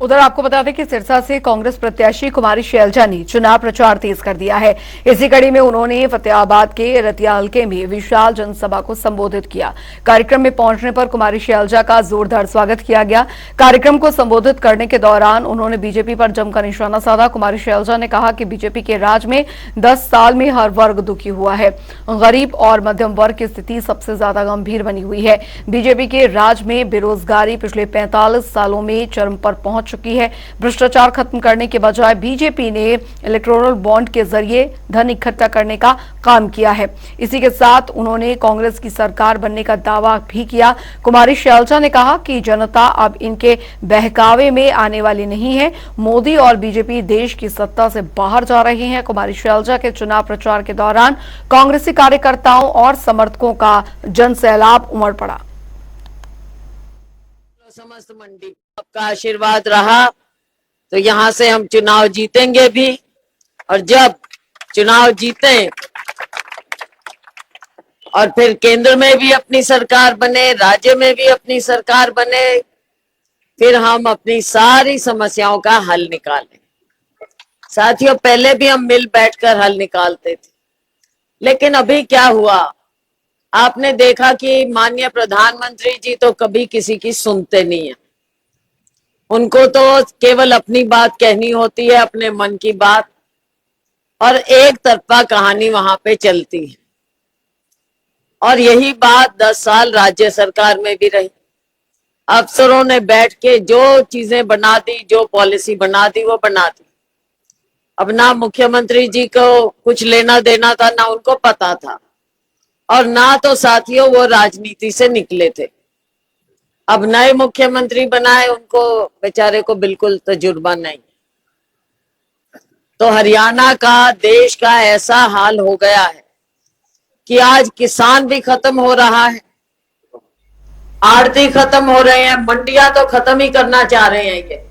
उधर आपको बता दें कि सिरसा से कांग्रेस प्रत्याशी कुमारी शैलजा ने चुनाव प्रचार तेज कर दिया है। इसी कड़ी में उन्होंने फतेहाबाद के रतिया हल्के में विशाल जनसभा को संबोधित किया। कार्यक्रम में पहुंचने पर कुमारी शैलजा का जोरदार स्वागत किया गया। कार्यक्रम को संबोधित करने के दौरान उन्होंने बीजेपी पर जमकर निशाना साधा। कुमारी शैलजा ने कहा कि बीजेपी के राज में 10 साल में हर वर्ग दुखी हुआ है। गरीब और मध्यम वर्ग की स्थिति सबसे ज्यादा गंभीर बनी हुई है। बीजेपी के राज में बेरोजगारी पिछले 45 सालों में चरम पर पहुंच चुकी है। भ्रष्टाचार खत्म करने के बजाय बीजेपी ने इलेक्टोरल बॉन्ड के जरिए धन इकट्ठा करने का काम किया है। इसी के साथ उन्होंने कांग्रेस की सरकार बनने का दावा भी किया। कुमारी शैलजा ने कहा कि जनता अब इनके बहकावे में आने वाली नहीं है। मोदी और बीजेपी देश की सत्ता से बाहर जा रहे हैं। कुमारी शैलजा के चुनाव प्रचार के दौरान कांग्रेसी कार्यकर्ताओं और समर्थकों का जनसैलाब उमड़ पड़ा। समस्त मंडी आपका आशीर्वाद रहा तो यहाँ से हम चुनाव जीतेंगे भी, और जब चुनाव जीते और फिर केंद्र में भी अपनी सरकार बने, राज्य में भी अपनी सरकार बने, फिर हम अपनी सारी समस्याओं का हल निकालें। साथियों, पहले भी हम मिल बैठकर हल निकालते थे, लेकिन अभी क्या हुआ, आपने देखा कि माननीय प्रधानमंत्री जी तो कभी किसी की सुनते नहीं है। उनको तो केवल अपनी बात कहनी होती है, अपने मन की बात, और एक तरफा कहानी वहां पे चलती है। और यही बात 10 साल राज्य सरकार में भी रही। अफसरों ने बैठ के जो चीजें बना दी, जो पॉलिसी बना दी, वो बना दी। अब ना मुख्यमंत्री जी को कुछ लेना देना था, ना उनको पता था, और ना तो साथियों वो राजनीति से निकले थे। अब नए मुख्यमंत्री बनाए, उनको बेचारे को बिल्कुल तजुर्बा नहीं। तो हरियाणा का, देश का ऐसा हाल हो गया है कि आज किसान भी खत्म हो रहा है, आड़ती खत्म हो रहे हैं, मंडियां तो खत्म ही करना चाह रहे हैं ये।